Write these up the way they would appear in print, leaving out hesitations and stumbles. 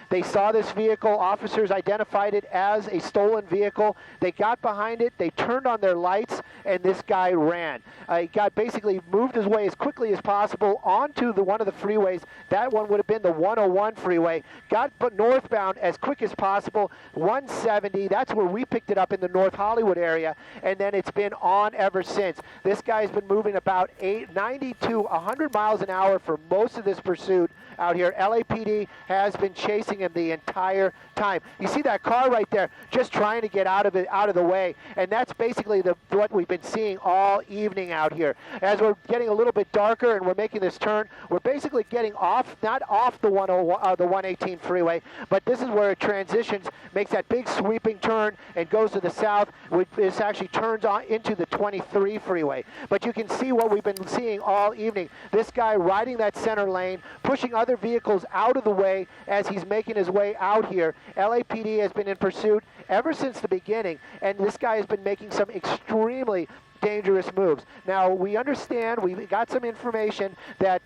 They saw this vehicle. Officers identified it as a stolen vehicle. They got behind it. They turned on their lights, and this guy ran. He got basically moved his way as quickly as possible onto one of the freeways. That one would have been the 101 freeway. Got put northbound as quick as possible. 170. That's where we picked it up in the North Hollywood area, and then it's been on ever since. This guy's been moving about 90 to 100 miles an hour for most of this pursuit out here. LAPD has been chasing him the entire time. You see that car right there, just trying to get out of the way, and that's basically what we've been seeing all evening out here. As we're getting a little bit darker and we're making this turn, we're basically getting off, not off the 118 freeway, but this is where it transitions, makes that big sweeping turn and goes to the south. This actually turns on into the 23 freeway. But you can see what we've been seeing all evening. This guy riding that center lane, pushing other vehicles out of the way as he's making his way out here. LAPD has been in pursuit ever since the beginning, and this guy has been making some extremely dangerous moves. Now, we understand, we got some information that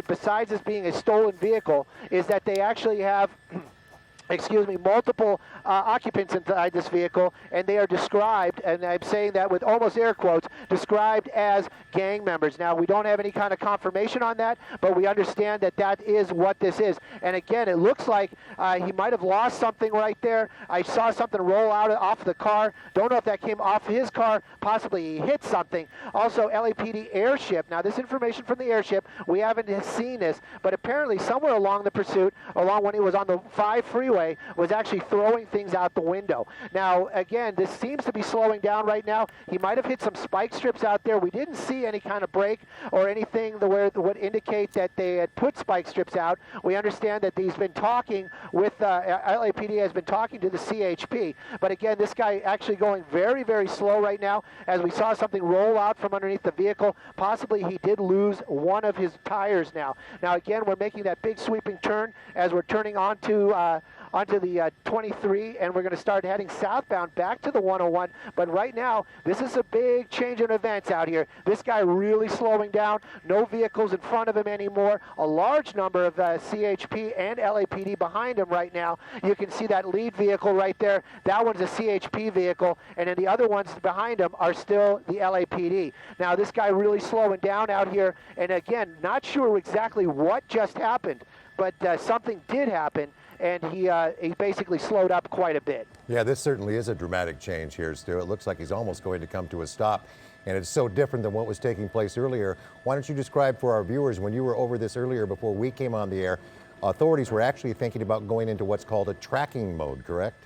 besides this being a stolen vehicle, is that they actually have multiple occupants inside this vehicle, and they are described, and I'm saying that with almost air quotes, described as gang members. Now, we don't have any kind of confirmation on that, but we understand that that is what this is. And again, it looks like he might have lost something right there. I saw something roll out off the car. Don't know if that came off his car. Possibly he hit something. Also, LAPD airship. Now, this information from the airship, we haven't seen this, but apparently somewhere along the pursuit, along when he was on the 5 freeway, was actually throwing things out the window. Now, again, this seems to be slowing down right now. He might have hit some spike strips out there. We didn't see any kind of brake or anything that would indicate that they had put spike strips out. We understand that he's been talking with, LAPD has been talking to the CHP. But again, this guy actually going very, very slow right now. As we saw something roll out from underneath the vehicle, possibly he did lose one of his tires now. Now, again, we're making that big sweeping turn as we're turning onto the 23, and we're going to start heading southbound back to the 101. But right now, this is a big change in events out here. This guy really slowing down. No vehicles in front of him anymore. A large number of CHP and LAPD behind him right now. You can see that lead vehicle right there. That one's a CHP vehicle, and then the other ones behind him are still the LAPD. Now, this guy really slowing down out here, and again, not sure exactly what just happened, but something did happen, and he basically slowed up quite a bit. Yeah, this certainly is a dramatic change here, Stu. It looks like he's almost going to come to a stop, and it's so different than what was taking place earlier. Why don't you describe for our viewers, when you were over this earlier before we came on the air, authorities were actually thinking about going into what's called a tracking mode, correct?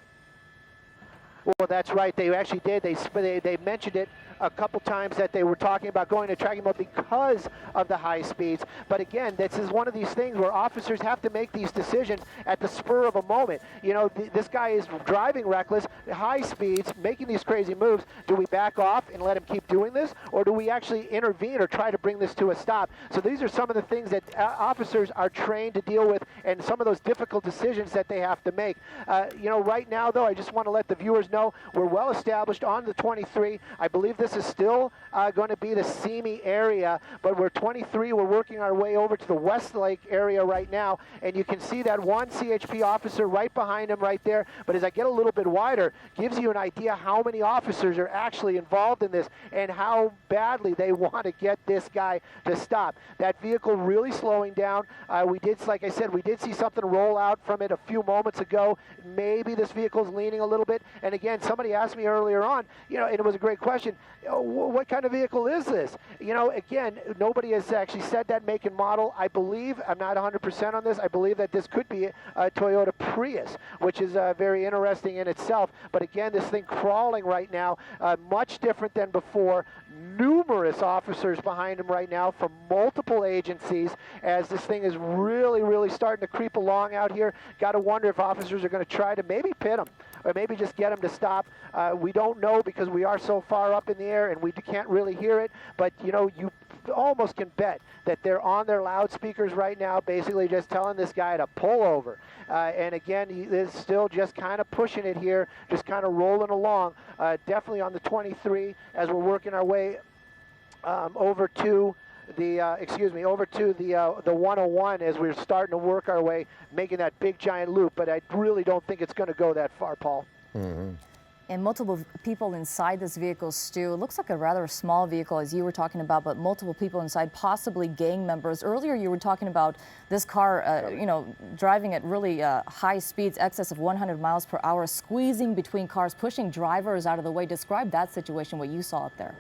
Well, that's right. They actually did. They mentioned it a couple times that they were talking about going to tracking mode because of the high speeds. But again, this is one of these things where officers have to make these decisions at the spur of a moment. You know, this guy is driving reckless, high speeds, making these crazy moves. Do we back off and let him keep doing this, or do we actually intervene or try to bring this to a stop? So these are some of the things that officers are trained to deal with, and some of those difficult decisions that they have to make. You know, right now, though, I just want to let the viewers know we're well established on the 23. I believe this is still going to be the Simi area, but we're 23. We're working our way over to the Westlake area right now, and you can see that one CHP officer right behind him right there. But as I get a little bit wider, gives you an idea how many officers are actually involved in this and how badly they want to get this guy to stop. That vehicle really slowing down. We did, like I said, we did see something roll out from it a few moments ago. Maybe this vehicle's leaning a little bit. And again, somebody asked me earlier on, you know, and it was a great question, what kind of vehicle is this? You know, again, nobody has actually said that make and model. I believe, I'm not 100% on this, I believe that this could be a Toyota Prius, which is very interesting in itself. But again, this thing crawling right now, much different than before. Numerous officers behind him right now from multiple agencies as this thing is really, really starting to creep along out here. Got to wonder if officers are going to try to maybe pit him or maybe just get him to stop. We don't know because we are so far up in the air and we can't really hear it. But, you know, you almost can bet that they're on their loudspeakers right now, basically just telling this guy to pull over. And again, he is still just kind of pushing it here, just kind of rolling along, definitely on the 23 as we're working our way over to over to the 101 as we're starting to work our way, making that big giant loop. But I really don't think it's going to go that far, Paul. Mm-hmm. And multiple people inside this vehicle, Stu. It looks like a rather small vehicle, as you were talking about, but multiple people inside, possibly gang members. Earlier, you were talking about this car, driving at really high speeds, excess of 100 miles per hour, squeezing between cars, pushing drivers out of the way. Describe that situation, what you saw up there.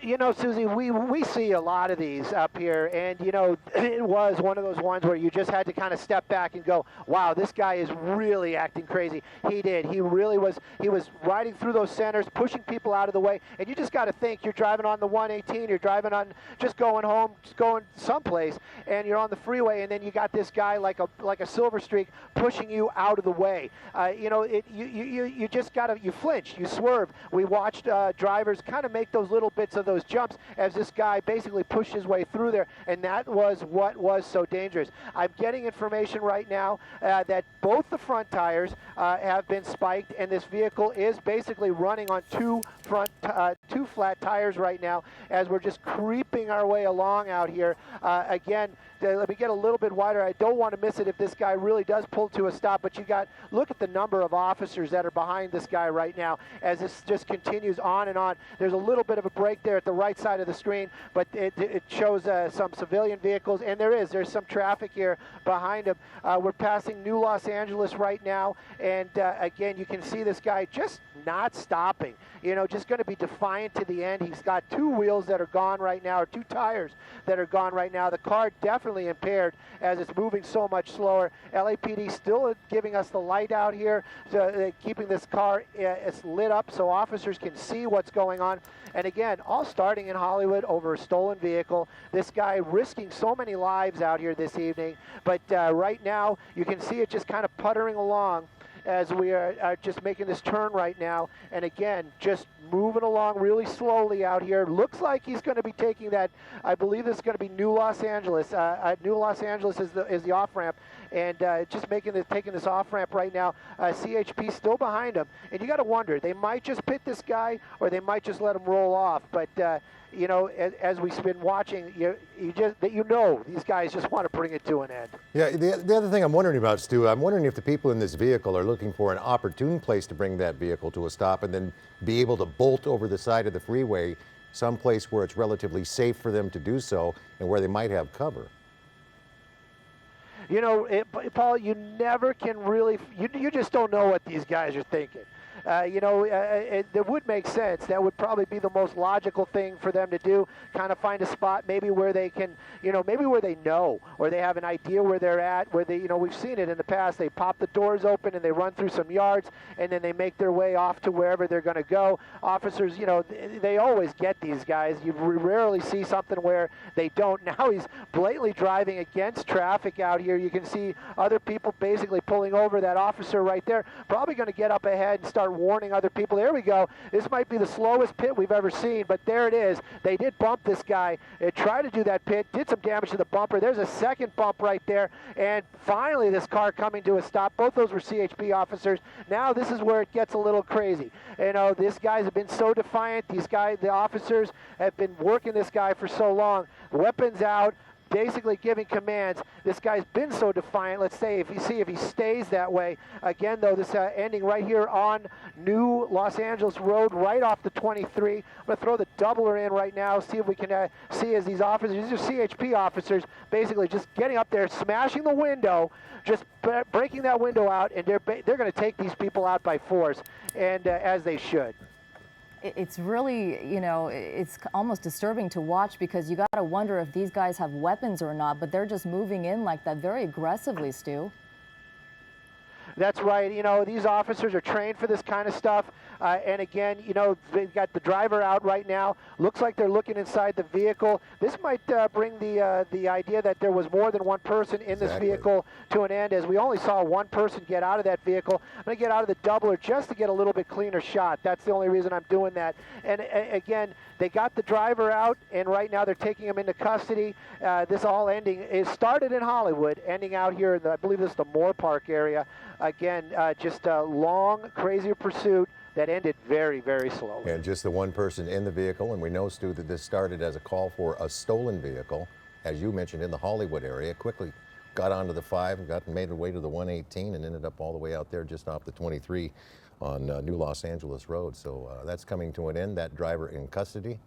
You know, Susie, we see a lot of these up here, and, it was one of those ones where you just had to kind of step back and go, wow, this guy is really acting crazy. He did. He really was. He was riding through those centers, pushing people out of the way, and you just got to think, you're driving on the 118, you're driving on, just going home, just going someplace, and you're on the freeway, and then you got this guy like a silver streak pushing you out of the way. You just got to, you flinch, you swerve. We watched drivers kind of make those little bits of those jumps as this guy basically pushed his way through there, and that was what was so dangerous. I'm getting information right now that both the front tires have been spiked, and this vehicle is basically running on two flat tires right now as we're just creeping our way along out here. Again, let me get a little bit wider. I don't want to miss it if this guy really does pull to a stop, but look at the number of officers that are behind this guy right now as this just continues on and on. There's a little bit of a break there at the right side of the screen, but it shows some civilian vehicles, and there's some traffic here behind him. We're passing New Los Angeles right now, and again, you can see this guy just not stopping, just going to be defiant to the end. He's got two wheels that are gone right now, or two tires that are gone right now. The car definitely impaired as it's moving so much slower. LAPD still giving us the light out here, keeping this car it's lit up so officers can see what's going on. And again, all starting in Hollywood over a stolen vehicle. This guy risking so many lives out here this evening. But right now, you can see it just kind of puttering along as we are just making this turn right now. And again, just moving along really slowly out here. Looks like he's going to be taking that, I believe this is going to be New Los Angeles. New Los Angeles is the off-ramp. And just taking this off-ramp right now. CHP still behind him. And you got to wonder, they might just pit this guy or they might just let him roll off. But as we've been watching, these guys just want to bring it to an end. Yeah, the other thing I'm wondering about, Stu, I'm wondering if the people in this vehicle are looking for an opportune place to bring that vehicle to a stop and then be able to bolt over the side of the freeway, someplace where it's relatively safe for them to do so and where they might have cover. Paul, you never can really, you just don't know what these guys are thinking. It would make sense. That would probably be the most logical thing for them to do, kind of find a spot maybe where they can, maybe where they know, or they have an idea where they're at, where they, we've seen it in the past. They pop the doors open and they run through some yards, and then they make their way off to wherever they're going to go. Officers, they always get these guys. You rarely see something where they don't. Now he's blatantly driving against traffic out here. You can see other people basically pulling over. That officer right there probably going to get up ahead and start warning other people. There we go. This might be the slowest pit we've ever seen, but there it is. They did bump this guy. They tried to do that pit, did some damage to the bumper. There's a second bump right there, and finally this car coming to a stop. Both those were CHP officers. Now this is where it gets a little crazy. These guys have been so defiant. The officers have been working this guy for so long. Weapons out, basically giving commands. This guy's been so defiant. Let's say if he stays that way. Again, though, this ending right here on New Los Angeles Road, right off the 23. I'm going to throw the doubler in right now, see if we can see as these officers, these are CHP officers, basically just getting up there, smashing the window, just breaking that window out, and they're going to take these people out by force, and as they should. It's really, it's almost disturbing to watch because you got to wonder if these guys have weapons or not, but they're just moving in like that very aggressively, Stu. That's right. These officers are trained for this kind of stuff. And again, they've got the driver out right now. Looks like they're looking inside the vehicle. This might bring the idea that there was more than one person in this vehicle to an end, as we only saw one person get out of that vehicle. I'm going to get out of the doubler just to get a little bit cleaner shot. That's the only reason I'm doing that. And again, they got the driver out, and right now they're taking him into custody. This all ending, it started in Hollywood, ending out here in I believe this is the Moore Park area. again, just a long, crazy pursuit that ended very, very slowly. And just the one person in the vehicle, and we know, Stu, that this started as a call for a stolen vehicle, as you mentioned, in the Hollywood area. Quickly got onto the 5 and made her way to the 118 and ended up all the way out there just off the 23 on New Los Angeles Road. So that's coming to an end. That driver in custody.